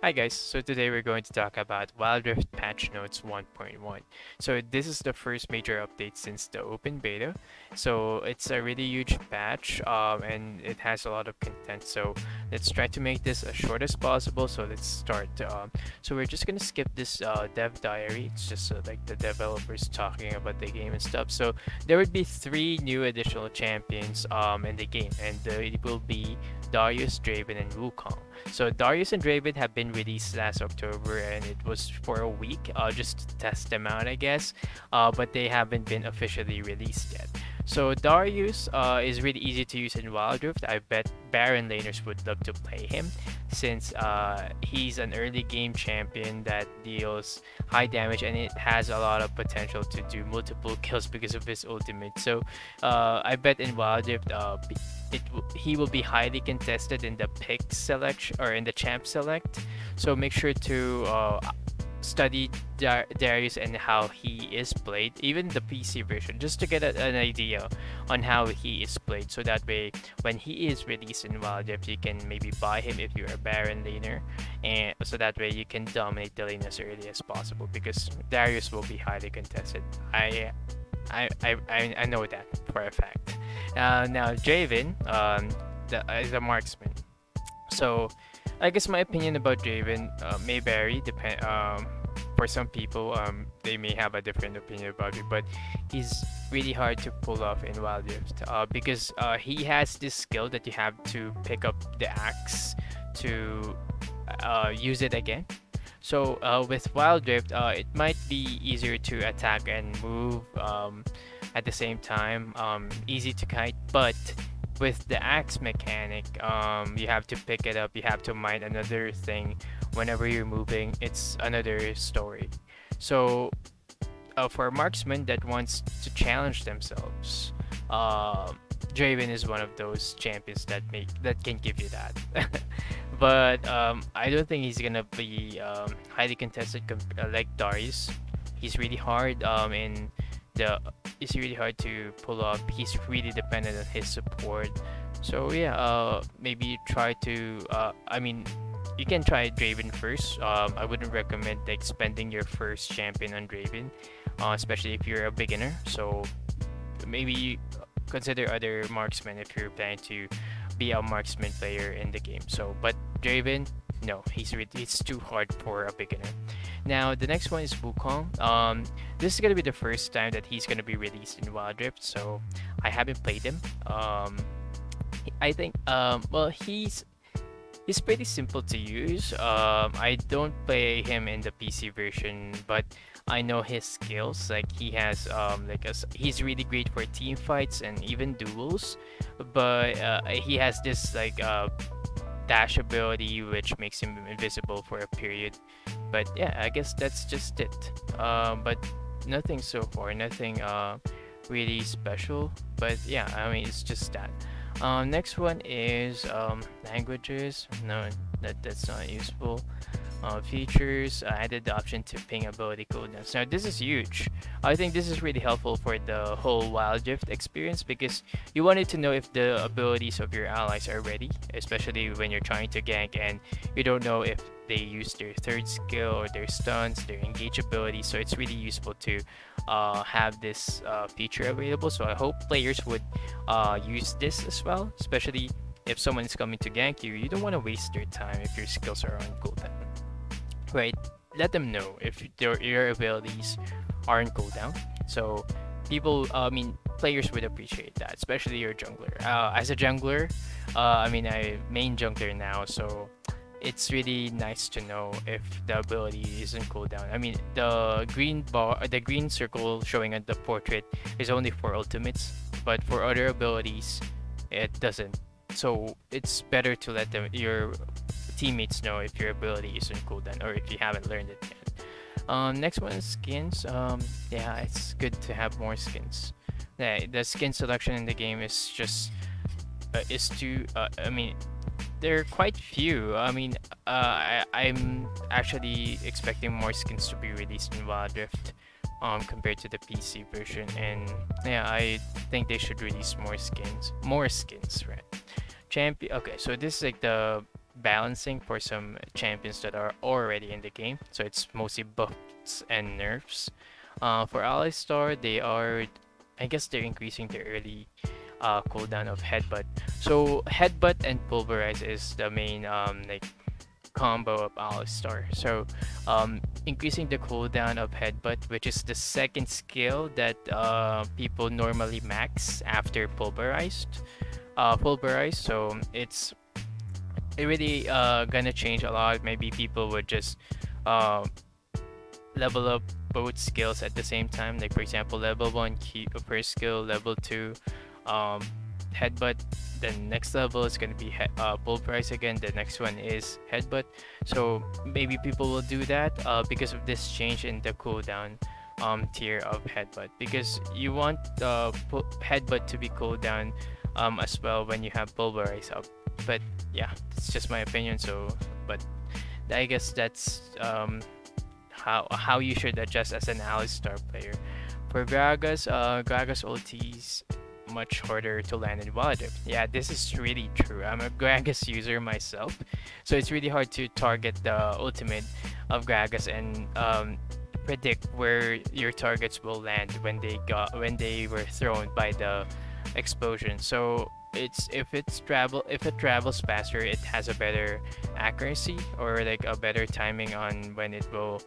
Hi guys, so today we're going to talk about Wildrift Patch Notes 1.1. So this is the first major update since the open beta. So it's a really huge patch and it has a lot of content. So let's try to make this as short as possible. So let's start. So we're just gonna skip this dev diary. It's just like the developers talking about the game and stuff. So there would be three new additional champions in the game, and it will be Darius, Draven, and Wukong. So Darius and Draven have been released last October, and it was for a week, just to test them out, I guess. But they haven't been officially released yet. So Darius is really easy to use in Wildrift. I bet Baron laners would love to play him, since he's an early game champion that deals high damage, and it has a lot of potential to do multiple kills because of his ultimate. So I bet in Wildrift, he will be highly contested in the pick selection or in the champ select. So make sure to study Darius and how he is played, even the PC version, just to get an idea on how he is played. So that way, when he is released in Wildrift, you can maybe buy him if you're a Baron laner, and so that way you can dominate the lane as early as possible because Darius will be highly contested. I know that for a fact. Now Javen, is a marksman. So I guess my opinion about Javen may vary. For some people, they may have a different opinion about it, but he's really hard to pull off in Wild Rift because he has this skill that you have to pick up the axe to use it again. So with Wild Rift, it might be easier to attack and move at the same time. Easy to kite, but with the axe mechanic, you have to pick it up. You have to mine another thing whenever you're moving. It's another story. So for marksmen that wants to challenge themselves, Draven is one of those champions that can give you that. But I don't think he's gonna be highly contested like Darius. He's really hard in the it's really hard to pull up. He's really dependent on his support. So yeah, maybe try to. I mean, you can try Draven first. I wouldn't recommend like spending your first champion on Draven, especially if you're a beginner. So maybe consider other marksmen if you're planning to be a marksman player in the game. So, but Draven, no, he's too hard for a beginner. Now the next one is Wukong. This is gonna be the first time that he's gonna be released in Wild Rift, so I haven't played him. I think well he's pretty simple to use. I don't play him in the PC version, but I know his skills. Like he has he's really great for team fights and even duels, but he has this dash ability which makes him invisible for a period. But yeah, I guess that's just it. But nothing so far, nothing really special. But yeah, I mean it's just that. Next one is languages. No, that's not useful. Features added the option to ping ability cooldowns. Now this is huge. I think this is really helpful for the whole Wild Rift experience because you wanted to know if the abilities of your allies are ready, especially when you're trying to gank and you don't know if they use their third skill or their stuns, their engage ability. So it's really useful to have this feature available. So I hope players would use this as well, especially if someone is coming to gank you. You don't want to waste their time if your skills are on cooldown. Right, let them know if your abilities are on cooldown. So players would appreciate that, especially your jungler. As a jungler, I main jungler now, so it's really nice to know if the ability is on cooldown. I mean, the green circle showing at the portrait is only for ultimates, but for other abilities, it doesn't. So it's better to let your teammates know if your ability is on cooldown or if you haven't learned it yet. Next one is skins. Yeah, it's good to have more skins. Yeah, the skin selection in the game is just is too. There are quite few. I'm actually expecting more skins to be released in Wild Rift compared to the PC version, and yeah, I think they should release more skins. More skins, right? Champion. Okay, so this is like the balancing for some champions that are already in the game. So it's mostly buffs and nerfs. For Alistar, they are, I guess they're increasing the early cooldown of Headbutt. So Headbutt and Pulverize is the main like combo of Alistar. So increasing the cooldown of Headbutt, which is the second skill that people normally max after Pulverized. Pulverized. So it really gonna change a lot. Maybe people would just uh, level up both skills at the same time. Like for example, level one key first skill, level two um, headbutt. Then next level is gonna be pulverize again. The next one is headbutt. So maybe people will do that because of this change in the cooldown tier of headbutt. Because you want headbutt to be cooldown as well when you have pulverize up. But yeah, it's just my opinion. So, but I guess that's how you should adjust as an Alistar player. For Gragas ultis much harder to land in Wildrift. Yeah, this is really true. I'm a Gragas user myself, so it's really hard to target the ultimate of Gragas and predict where your targets will land when they were thrown by the explosion. So if it travels faster, it has a better accuracy or like a better timing on when it will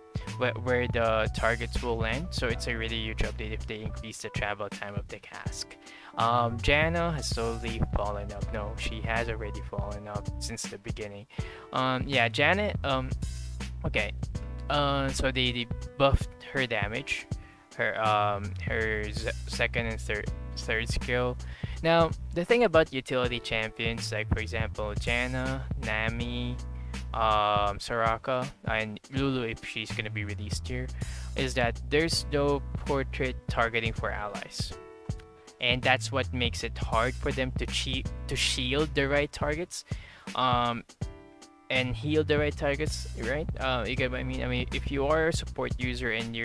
where the targets will land. So it's a really huge update if they increase the travel time of the cask. Janna has slowly fallen up. No, she has already fallen up since the beginning. Yeah, Janet. Okay. So they buffed her damage, her second and third skill. Now, the thing about utility champions, like for example, Janna, Nami, Soraka, and Lulu, if she's gonna be released here, is that there's no portrait targeting for allies, and that's what makes it hard for them to shield the right targets, and heal the right targets, right? You get what I mean? I mean, if you are a support user and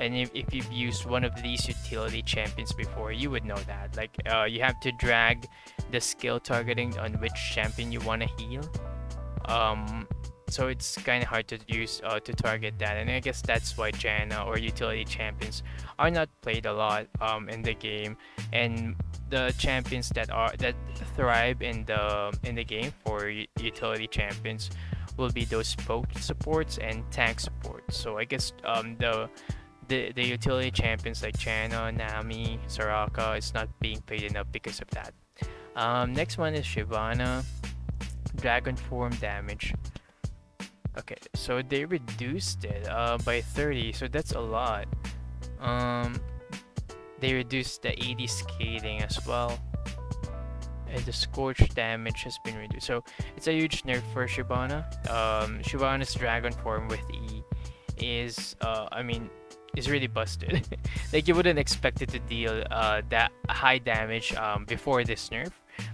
if you've used one of these utility champions before, you would know that. Like, you have to drag the skill targeting on which champion you want to heal. So it's kind of hard to use to target that, and I guess that's why Janna or utility champions are not played a lot in the game, and the champions that thrive in the game for utility champions will be those poke supports and tank supports. So I guess the utility champions like Janna, Nami, Soraka is not being played enough because of that. Next one is Shyvana. Dragon form damage. Okay, so they reduced it by 30, so that's a lot. They reduced the AD scaling as well, and the scorch damage has been reduced. So it's a huge nerf for Shyvana. Shyvana's dragon form with E is is really busted. Like, you wouldn't expect it to deal that high damage before this nerf,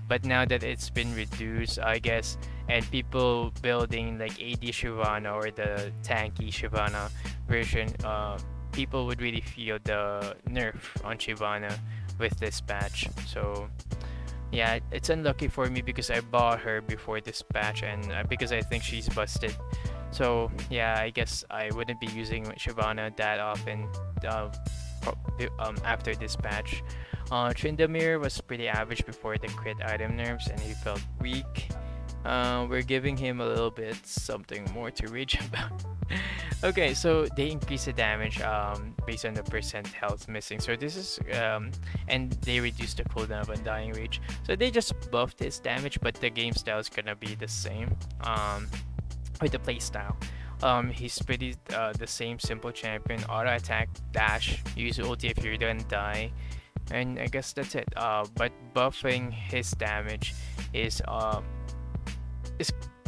but now that it's been reduced, I guess, and people building like AD Shyvana or the tanky Shyvana version, people would really feel the nerf on Shyvana with this patch. So yeah, it's unlucky for me because I bought her before this patch, and because I think she's busted. So yeah, I guess I wouldn't be using Shyvana that often after this patch. Tryndamere was pretty average before the crit item nerfs, and he felt weak. We're giving him a little bit something more to rage about. Okay, so they increase the damage based on the percent health missing. So this is and they reduce the cooldown of Undying Rage. So they just buffed his damage, but the game style is gonna be the same. With the playstyle. He's pretty the same simple champion. Auto attack, dash, use ulti if you're gonna die, and I guess that's it. But buffing his damage is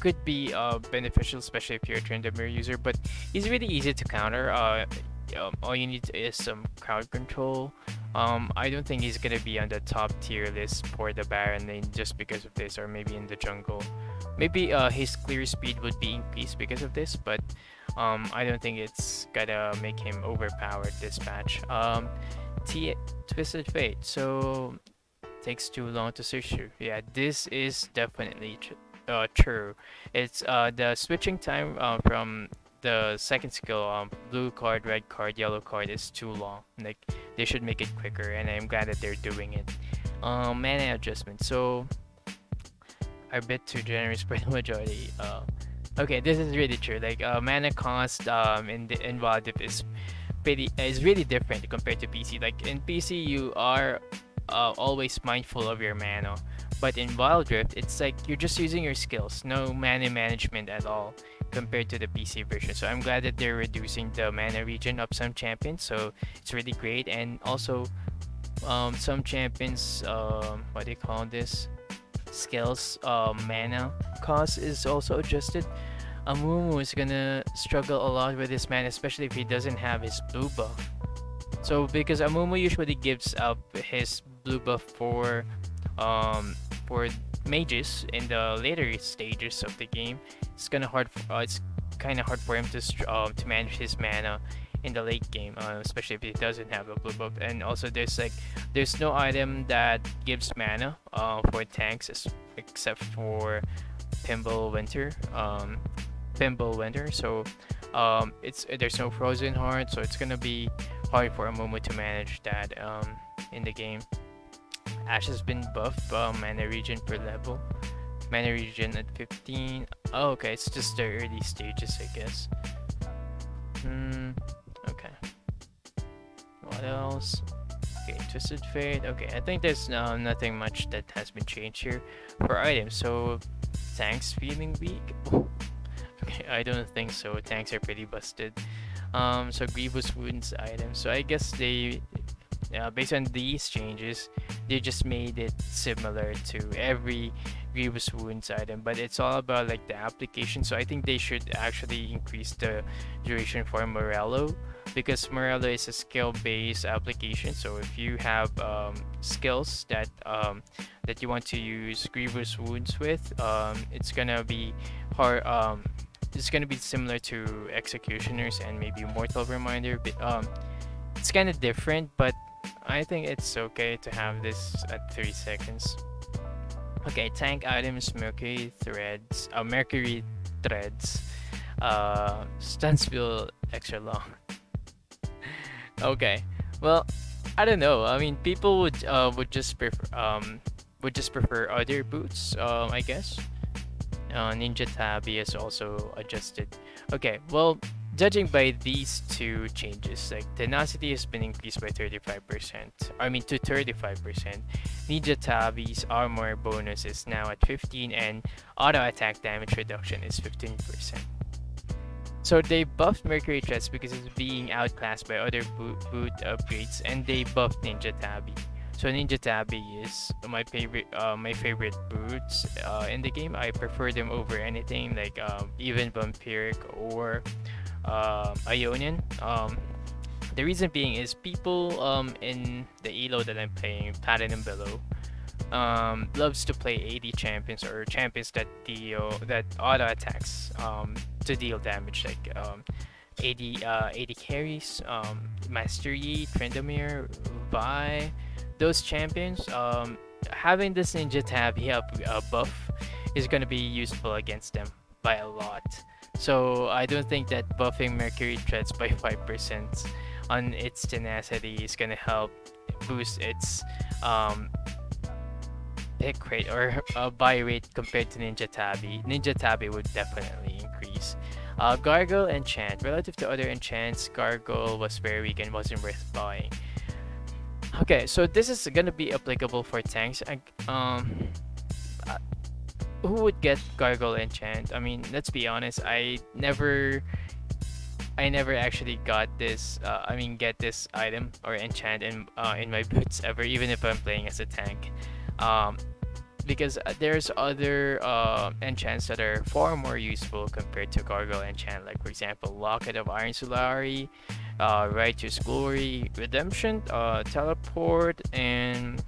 could be beneficial, especially if you're a Tryndamere user. But he's really easy to counter. All you need is some crowd control. I don't think he's gonna be on the top tier list for the Baron lane just because of this, or maybe in the jungle. Maybe his clear speed would be increased because of this, but I don't think it's gonna make him overpowered this patch. Twisted Fate. So takes too long to search through. Yeah, this is definitely true. It's the switching time from the second skill, blue card, red card, yellow card is too long. Like they should make it quicker, and I'm glad that they're doing it. Mana adjustment. So are a bit too generous for the majority. Okay, this is really true. Like mana cost in Wildrift is really different compared to PC. Like in PC, you are always mindful of your mana, but in Wildrift, it's like you're just using your skills, no mana management at all compared to the PC version. So I'm glad that they're reducing the mana regen of some champions. So it's really great, and also some champions what do you call this? Skills mana cost is also adjusted. Amumu is gonna struggle a lot with his mana, especially if he doesn't have his blue buff. So because Amumu usually gives up his blue buff for mages in the later stages of the game, it's kind of hard for him to manage his mana in the late game, especially if he doesn't have a blue buff. And also there's no item that gives mana for tanks except for Pimble Winter. Pimble Winter. So it's there's no Frozen Heart, so it's gonna be hard for Amumu to manage that in the game. Ash has been buffed, mana regen per level. Mana regen at 15. Oh, okay, it's just the early stages, I guess. Okay. What else? Okay, Twisted Fate. Okay, I think there's nothing much that has been changed here for items. So, tanks feeling weak? Okay, I don't think so. Tanks are pretty busted. So Grievous Wounds items. So I guess they, based on these changes, they just made it similar to every Grievous Wounds item, but it's all about like the application. So I think they should actually increase the duration for Morello, because Morello is a skill-based application. So if you have skills that you want to use Grievous Wounds with, it's gonna be hard. It's gonna be similar to Executioners and maybe Mortal Reminder, but it's kind of different. But I think it's okay to have this at 3 seconds. Okay, tank items, Mercury Threads, Stuns feel extra long. Okay, well, I don't know. I mean, people would just prefer other boots. I guess. Ninja Tabi is also adjusted. Okay, well, judging by these two changes, like tenacity has been increased by 35%. I mean to 35%. Ninja Tabi's armor bonus is now at 15, and auto attack damage reduction is 15%. So they buffed Mercury Threads because it's being outclassed by other boot upgrades, and they buffed Ninja Tabi. So Ninja Tabi is my favorite boots in the game. I prefer them over anything, like even Vampiric or Ionian. The reason being is people in the elo that I'm playing, Platinum Below, loves to play AD champions or champions that auto attacks to deal damage, like AD carries, Master Yi, Tryndamere, Vi. Those champions, having this Ninja Tabi buff is gonna be useful against them by a lot. So I don't think that buffing Mercury Threads by 5% on its tenacity is gonna help boost its pick rate or buy rate compared to Ninja Tabi. Ninja Tabi would definitely increase. Gargle enchant. Relative to other enchants, Gargle was very weak and wasn't worth buying. Okay, so this is gonna be applicable for tanks. Who would get Gargle enchant? I mean, let's be honest. I never actually got this. Get this item or enchant in my boots ever, even if I'm playing as a tank. Because there's other enchants that are far more useful compared to Gargle enchant. Like for example, Locket of Iron Solari, Righteous Glory, Redemption, Teleport, and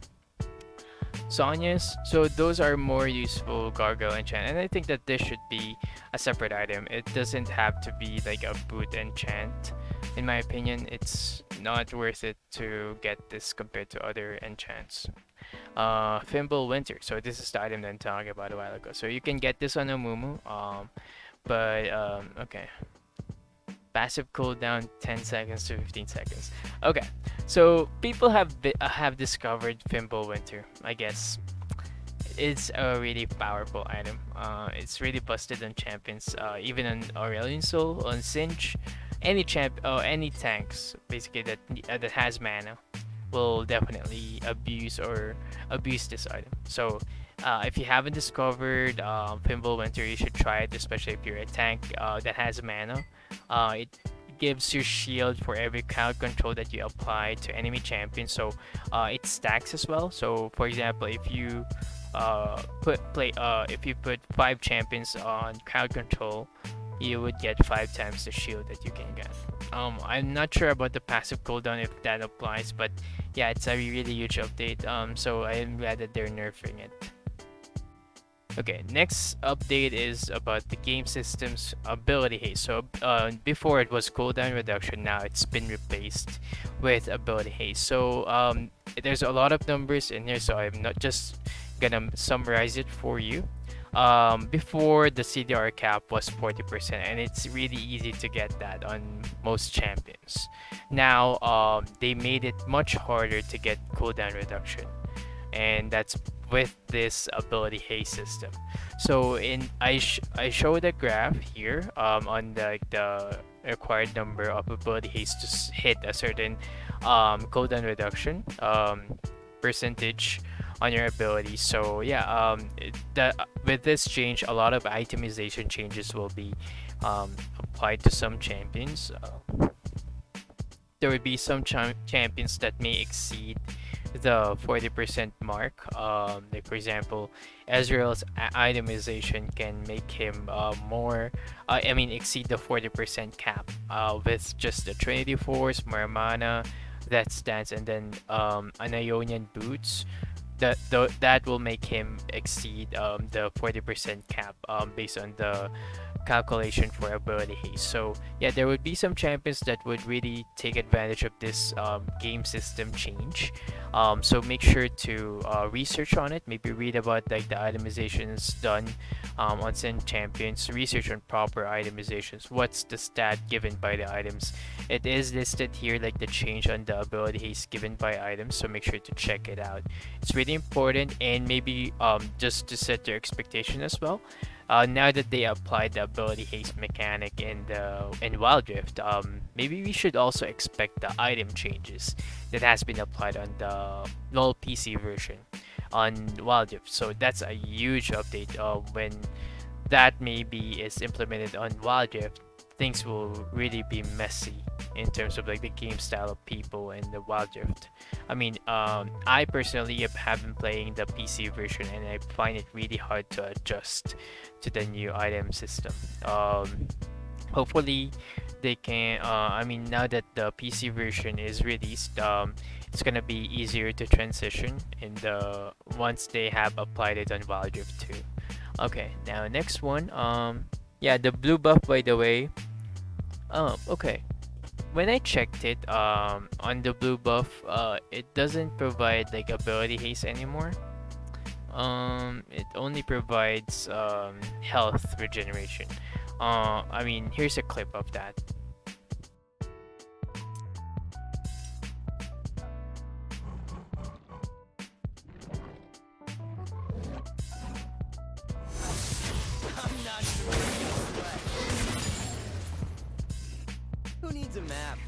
Sonya's. So those are more useful Gargle enchant, and I think that this should be a separate item. It doesn't have to be like a boot enchant. In my opinion, it's not worth it to get this compared to other enchants. Fimble Winter. So this is the item that I'm talking about a while ago. So you can get this on Amumu. Okay. Passive cooldown 10 seconds to 15 seconds. Okay, so people have discovered Fimble Winter. I guess it's a really powerful item. It's really busted on champions, even on Aurelion Soul, on Singe, any tanks basically that has mana will definitely abuse this item. So if you haven't discovered Fimble Winter, you should try it, especially if you're a tank that has mana. It gives you shield for every crowd control that you apply to enemy champions, so it stacks as well. So for example, if you put 5 champions on crowd control, you would get 5 times the shield that you can get. I'm not sure about the passive cooldown if that applies, but yeah, it's a really huge update. So I'm glad that they're nerfing it. Okay, next update is about the game system's ability haste. So before it was cooldown reduction, now it's been replaced with ability haste. So there's a lot of numbers in here, so I'm not just gonna summarize it for you. Before, the CDR cap was 40%, and it's really easy to get that on most champions. Now they made it much harder to get cooldown reduction, and that's with this ability haste system. So I showed a graph here on the required number of ability haste to hit a certain cooldown reduction percentage on your ability. So yeah, with this change, a lot of itemization changes will be applied to some champions. There will be some champions that may exceed the 40% mark. Like for example, Ezreal's itemization can make him exceed the 40% cap with just the Trinity Force, more mana, that stance, and then an Ionian boots. That will make him exceed the 40% cap based on the calculation for ability haste. So yeah, there would be some champions that would really take advantage of this game system change. So make sure to research on it, maybe read about like the itemizations done on some champions, research on proper itemizations, what's the stat given by the items. It is listed here, like the change on the ability haste given by items, so make sure to check it out. It's really important, and maybe just to set your expectation as well. Now that they applied the ability haste mechanic in Wildrift, maybe we should also expect the item changes that has been applied on the LoL PC version on Wildrift. So that's a huge update. When that maybe is implemented on Wildrift, things will really be messy in terms of like the game style of people and the Wildrift. I mean, I personally have been playing the PC version, and I find it really hard to adjust to the new item system. Hopefully they can, now that the PC version is released, it's gonna be easier to transition once they have applied it on Wildrift too. Okay, now next one, yeah, the blue buff, by the way. Okay, when I checked it on the blue buff, it doesn't provide like ability haste anymore. It only provides health regeneration. Here's a clip of that. Who needs a map?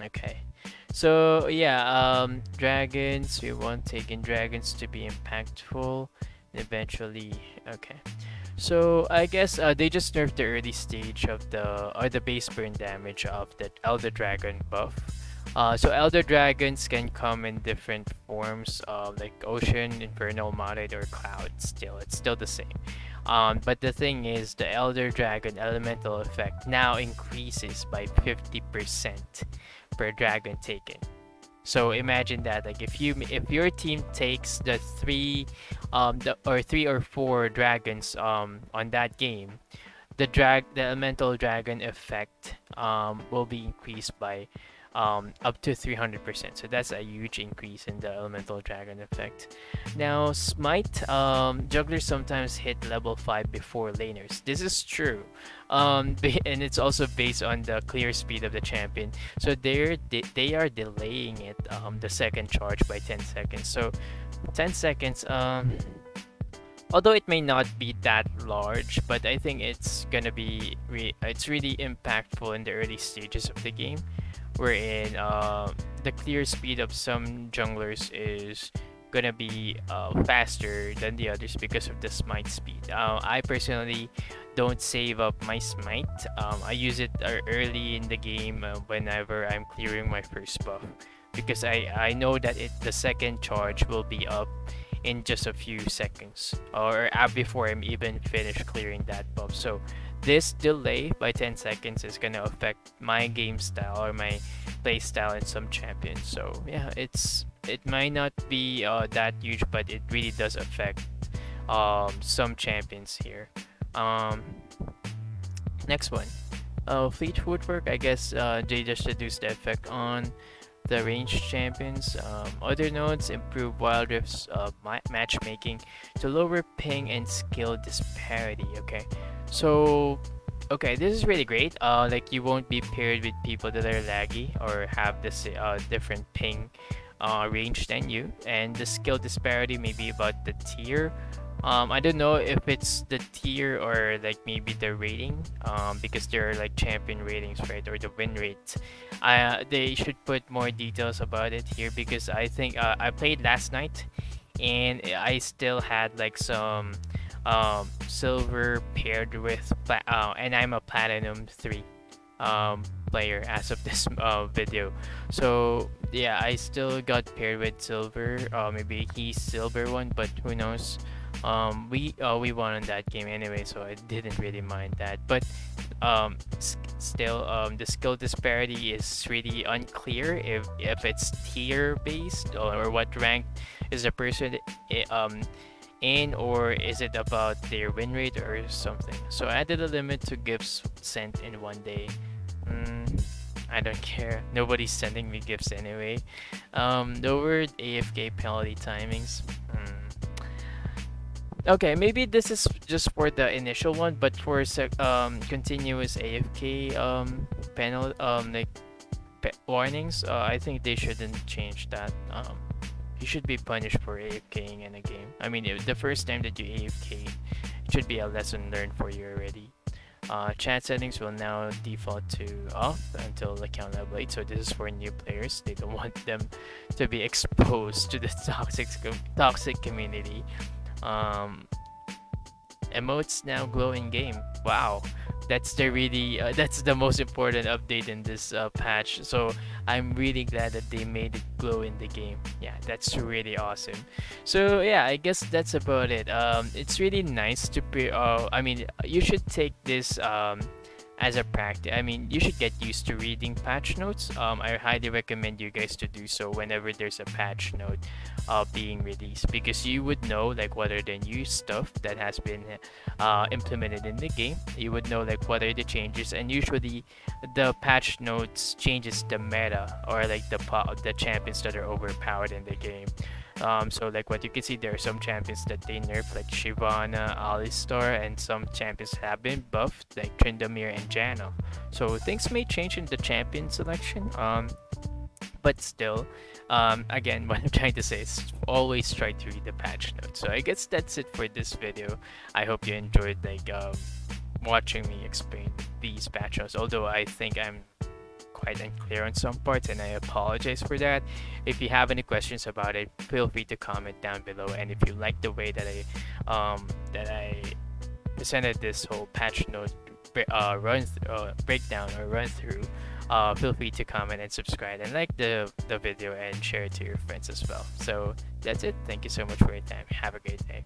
Okay, so yeah, dragons, we want taking dragons to be impactful eventually. Okay, so I guess they just nerfed the early stage of the base burn damage of the Elder Dragon buff. So Elder Dragons can come in different forms, like Ocean, Infernal, Modded, or Cloud. It's still the same. But the thing is, the Elder Dragon elemental effect now increases by 50% per dragon taken. So imagine that, like if your team takes the 3 or 4 dragons on that game, the elemental dragon effect will be increased by up to 300%. So that's a huge increase in the elemental dragon effect. Now, Smite, jugglers sometimes hit level 5 before laners. This is true. And it's also based on the clear speed of the champion. So they are delaying it, the second charge by 10 seconds. So 10 seconds, although it may not be that large, but I think it's gonna be it's really impactful in the early stages of the game, wherein the clear speed of some junglers is gonna be faster than the others because of the smite speed. I personally don't save up my smite. I use it early in the game whenever I'm clearing my first buff, because I know that the second charge will be up in just a few seconds, or before I'm even finished clearing that buff. So this delay by 10 seconds is gonna affect my game style or my play style in some champions. So yeah, it might not be that huge, but it really does affect some champions here. Um, Next one, fleet footwork. I guess they just reduced the effect on the ranged champions. Other nodes improve Wildrift's matchmaking to lower ping and skill disparity. Okay, so okay, this is really great. Like you won't be paired with people that are laggy or have this different ping range than you, and the skill disparity may be about the tier. I don't know if it's the tier or like maybe the rating, because there are like champion ratings, right, or the win rate. They should put more details about it here, because I think I played last night and I still had like some silver paired with and I'm a platinum 3 player as of this video. So yeah, I still got paired with silver. Maybe he's silver 1, but who knows. We won on that game anyway, so I didn't really mind that. But still, the skill disparity is really unclear if it's tier based, or what rank is the person in, or is it about their win rate or something. So I added a limit to gifts sent in one day. I don't care. Nobody's sending me gifts anyway. Lowered AFK penalty timings. Okay, maybe this is just for the initial one, but for continuous AFK panel like warnings, I think they shouldn't change that. You should be punished for AFKing in a game. I mean, if the first time that you AFK, it should be a lesson learned for you already. Chat settings will now default to off until account level 8. So this is for new players. They don't want them to be exposed to the toxic community. Emotes now glow in game. Wow, that's the most important update in this patch. So I'm really glad that they made it glow in the game. Yeah, that's really awesome. So yeah, I guess that's about it. It's really nice to I mean, you should take this as a practice. I mean, you should get used to reading patch notes. I highly recommend you guys to do so whenever there's a patch note being released, because you would know like what are the new stuff that has been implemented in the game. You would know like what are the changes, and usually the patch notes changes the meta, or like the champions that are overpowered in the game. So like what you can see, there are some champions that they nerf, like Shyvana, Alistar, and some champions have been buffed, like Tryndamere and Janna. So things may change in the champion selection, but still, again, what I'm trying to say is always try to read the patch notes. So I guess that's it for this video. I hope you enjoyed like watching me explain these patch notes, although I think I'm quite unclear on some parts, and I apologize for that. If you have any questions about it, feel free to comment down below. And if you like the way that I presented this whole patch note breakdown or run through, feel free to comment and subscribe and like the video and share it to your friends as well. So that's it. Thank you so much for your time. Have a great day.